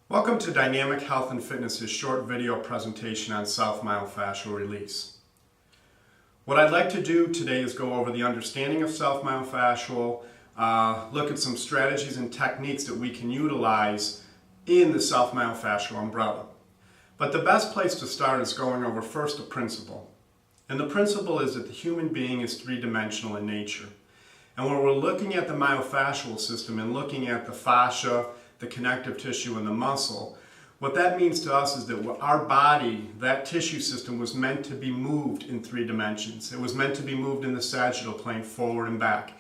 Welcome to Dynamic Health and Fitness's short video presentation on self-myofascial release. What I'd like to do today is go over the understanding of self-myofascial, look at some strategies and techniques that we can utilize in the self-myofascial umbrella. But the best place to start is going over first a principle. And the principle is that the human being is three-dimensional in nature. And when we're looking at the myofascial system and looking at the fascia, the connective tissue, and the muscle, what that means to us is that our body, that tissue system, was meant to be moved in three dimensions. It was meant to be moved in the sagittal plane, forward and back,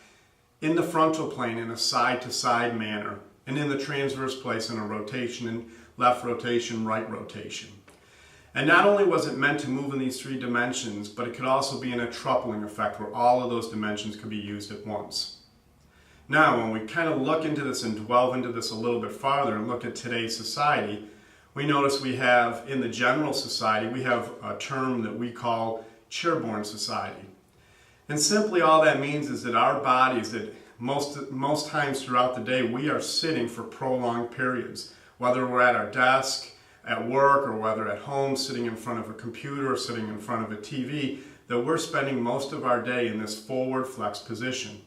in the frontal plane in a side-to-side manner, and in the transverse place in a rotation, and left rotation, right rotation. And not only was it meant to move in these three dimensions, but it could also be in a tripling effect where all of those dimensions could be used at once. Now, when we kind of look into this and delve into this a little bit farther and look at today's society, we notice we have, in the general society, we have a term that we call Chairborne Society. And simply all that means is that our bodies, that most times throughout the day, we are sitting for prolonged periods. Whether we're at our desk, at work, or whether at home, sitting in front of a computer or sitting in front of a TV, that we're spending most of our day in this forward flex position.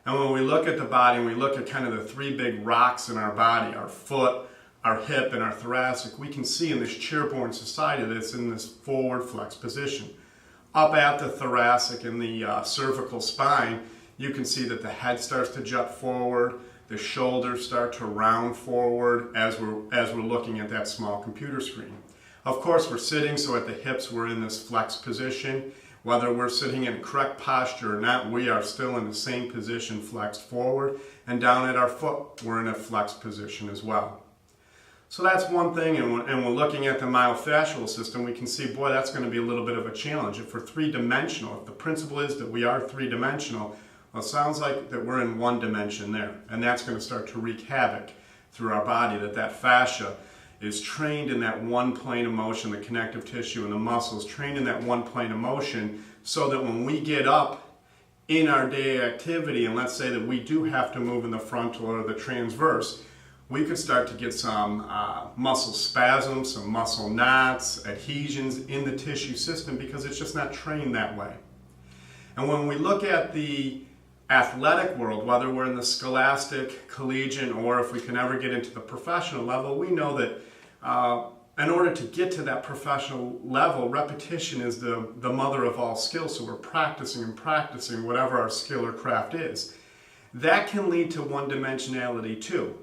And when we look at the body and we look at kind of the three big rocks in our body, our foot, our hip, and our thoracic, we can see in this Chairborne Society that it's in this forward flex position. Up at the thoracic and the cervical spine, you can see that the head starts to jut forward, the shoulders start to round forward as we're looking at that small computer screen. Of course, we're sitting, so at the hips we're in this flex position. Whether we're sitting in correct posture or not, we are still in the same position, flexed forward, and down at our foot, we're in a flexed position as well. So that's one thing, and when we're looking at the myofascial system, we can see, boy, that's going to be a little bit of a challenge. If we're three-dimensional, if the principle is that we are three-dimensional, well, it sounds like that we're in one dimension there, and that's going to start to wreak havoc through our body, that fascia is trained in that one plane of motion, the connective tissue and the muscles trained in that one plane of motion, so that when we get up in our day activity, and let's say that we do have to move in the frontal or the transverse, we could start to get some muscle spasms, some muscle knots, adhesions in the tissue system because it's just not trained that way. And when we look at the athletic world, whether we're in the scholastic, collegiate, or if we can ever get into the professional level, we know that in order to get to that professional level, repetition is the mother of all skills. So we're practicing and practicing whatever our skill or craft is. That can lead to one-dimensionality too.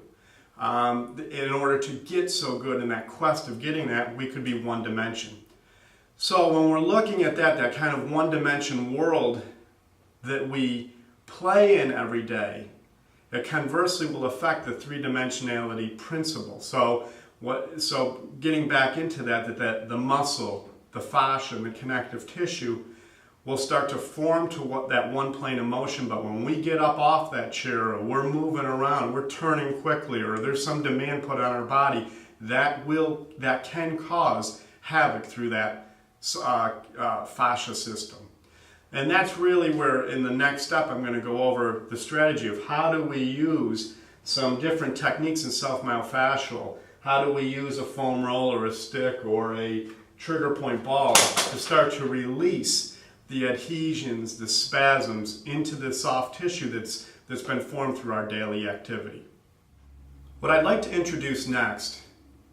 In order to get so good in that quest of getting that, we could be one dimension. So when we're looking at that kind of one-dimension world that we play in every day, it conversely will affect the three-dimensionality principle. So getting back into that the muscle, the fascia, and the connective tissue will start to form to that one plane of motion, but when we get up off that chair, or we're moving around, we're turning quickly, or there's some demand put on our body, that can cause havoc through that fascia system. And that's really where, in the next step, I'm going to go over the strategy of how do we use some different techniques in self-myofascial. How do we use a foam roll or a stick or a trigger point ball to start to release the adhesions, the spasms into the soft tissue that's been formed through our daily activity. What I'd like to introduce next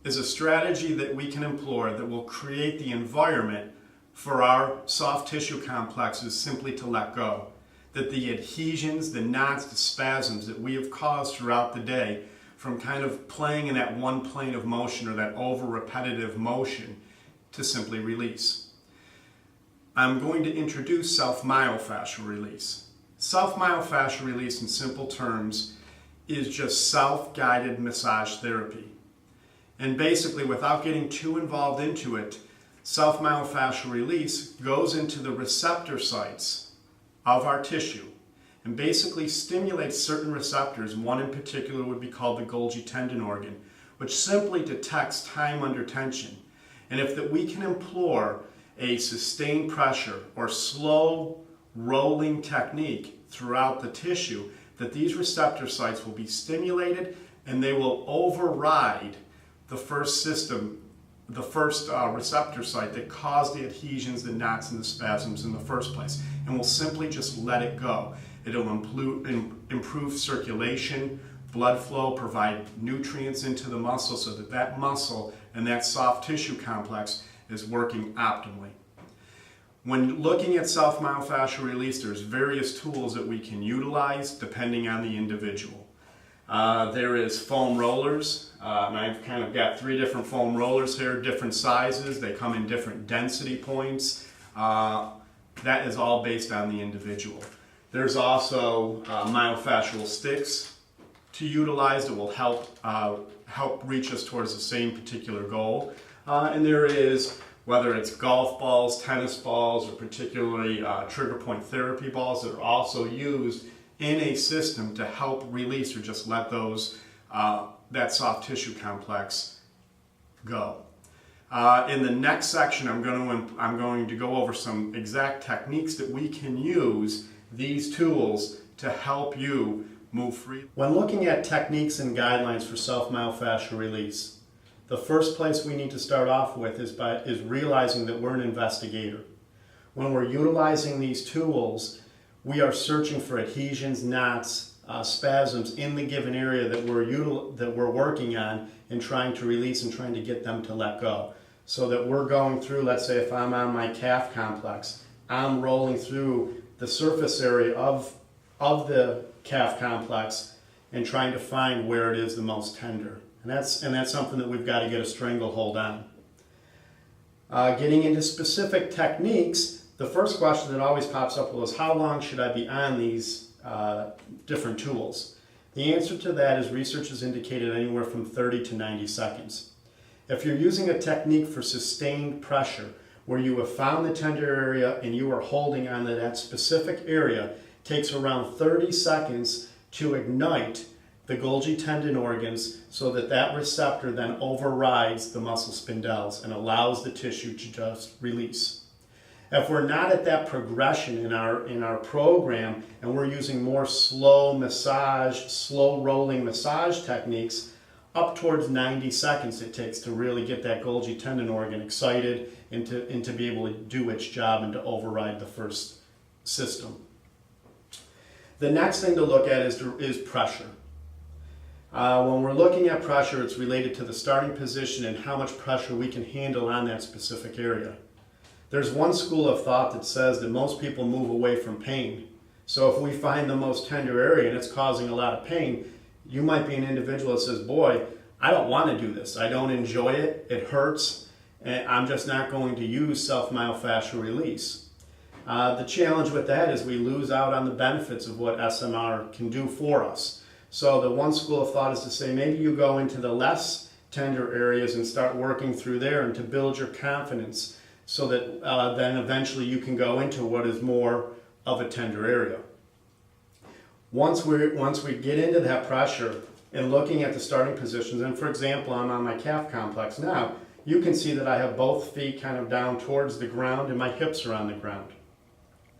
is a strategy that we can employ that will create the environment for our soft tissue complexes simply to let go. That the adhesions, the knots, the spasms that we have caused throughout the day from kind of playing in that one plane of motion or that over-repetitive motion to simply release. I'm going to introduce self-myofascial release. Self-myofascial release, in simple terms, is just self-guided massage therapy. And basically, without getting too involved into it, self-myofascial release goes into the receptor sites of our tissue and basically stimulates certain receptors. One in particular would be called the Golgi tendon organ, which simply detects time under tension. And if we can employ a sustained pressure or slow rolling technique throughout the tissue, that these receptor sites will be stimulated and they will override the first system, the first receptor site that caused the adhesions, the knots, and the spasms in the first place. And we'll simply just let it go. It'll improve circulation, blood flow, provide nutrients into the muscle so that that muscle and that soft tissue complex is working optimally. When looking at self-myofascial release, there's various tools that we can utilize depending on the individual. There is foam rollers, and I've kind of got 3 different foam rollers here, different sizes. They come in different density points. That is all based on the individual. There's also myofascial sticks to utilize that will help reach us towards the same particular goal. And there is, whether it's golf balls, tennis balls, or particularly trigger point therapy balls that are also used in a system to help release or just let those that soft tissue complex go. In the next section, I'm going to go over some exact techniques that we can use these tools to help you move free. When looking at techniques and guidelines for self-myofascial release, the first place we need to start off with is realizing that we're an investigator. When we're utilizing these tools, we are searching for adhesions, knots, spasms in the given area that we're working on and trying to release and trying to get them to let go. So that we're going through, let's say if I'm on my calf complex, I'm rolling through the surface area of the calf complex and trying to find where it is the most tender. And that's something that we've got to get a stranglehold on. Getting into specific techniques, the first question that always pops up is how long should I be on these different tools? The answer to that is research has indicated anywhere from 30 to 90 seconds. If you're using a technique for sustained pressure, where you have found the tender area and you are holding on to that specific area, it takes around 30 seconds to ignite the Golgi tendon organs so that that receptor then overrides the muscle spindles and allows the tissue to just release. If we're not at that progression in our program and we're using more slow rolling massage techniques, up towards 90 seconds it takes to really get that Golgi tendon organ excited and to be able to do its job and to override the first system. The next thing to look at is pressure. When we're looking at pressure, it's related to the starting position and how much pressure we can handle on that specific area. There's one school of thought that says that most people move away from pain. So if we find the most tender area and it's causing a lot of pain, you might be an individual that says, boy, I don't want to do this. I don't enjoy it. It hurts. And I'm just not going to use self-myofascial release. The challenge with that is we lose out on the benefits of what SMR can do for us. So the one school of thought is to say maybe you go into the less tender areas and start working through there and to build your confidence so that then eventually you can go into what is more of a tender area. Once we get into that pressure and looking at the starting positions, and for example, I'm on my calf complex now, you can see that I have both feet kind of down towards the ground and my hips are on the ground.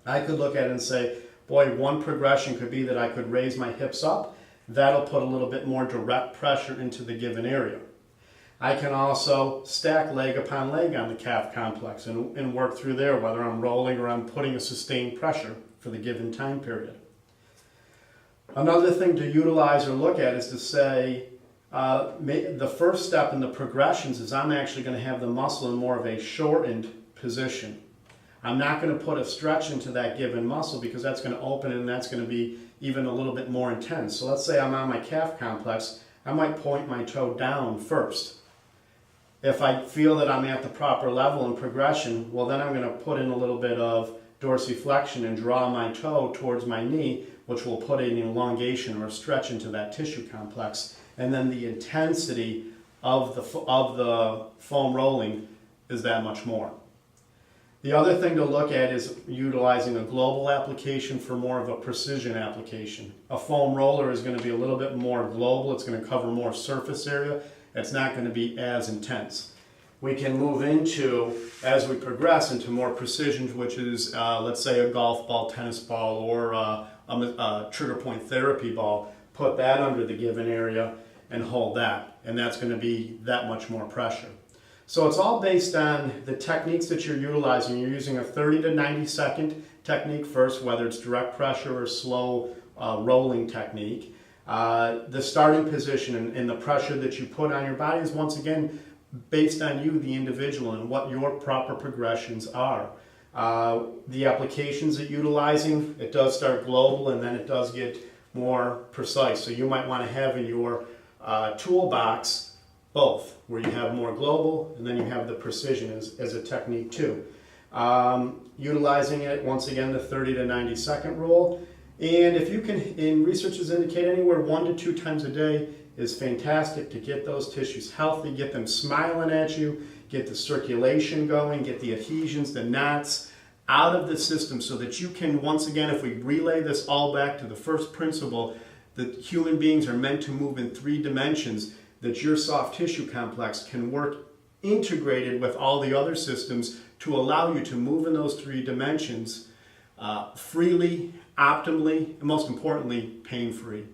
I could look at it and say, boy, one progression could be that I could raise my hips up. That'll put a little bit more direct pressure into the given area. I can also stack leg upon leg on the calf complex and work through there, whether I'm rolling or I'm putting a sustained pressure for the given time period. Another thing to utilize or look at is to say, the first step in the progressions is I'm actually going to have the muscle in more of a shortened position. I'm not going to put a stretch into that given muscle because that's going to open and that's going to be even a little bit more intense. So let's say I'm on my calf complex, I might point my toe down first. If I feel that I'm at the proper level in progression, well then I'm going to put in a little bit of dorsiflexion and draw my toe towards my knee, which will put an elongation or a stretch into that tissue complex. And then the intensity of the foam rolling is that much more. The other thing to look at is utilizing a global application for more of a precision application. A foam roller is going to be a little bit more global. It's going to cover more surface area. It's not going to be as intense. We can move into, as we progress, into more precision, which is, let's say, a golf ball, tennis ball, or a trigger point therapy ball. Put that under the given area and hold that. and that's going to be that much more pressure. So it's all based on the techniques that you're utilizing. You're using a 30 to 90 second technique first, whether it's direct pressure or slow rolling technique. The starting position and the pressure that you put on your body is once again based on you, the individual, and what your proper progressions are. The applications that you're utilizing, it does start global and then it does get more precise. So you might want to have in your toolbox both, where you have more global and then you have the precision as a technique too. Utilizing it, once again, the 30 to 90 second rule. And if you can, and research has indicated anywhere 1 to 2 times a day is fantastic to get those tissues healthy, get them smiling at you, get the circulation going, get the adhesions, the knots out of the system so that you can, once again, if we relay this all back to the first principle, that human beings are meant to move in 3 dimensions, that your soft tissue complex can work integrated with all the other systems to allow you to move in those 3 dimensions freely, optimally, and most importantly, pain-free.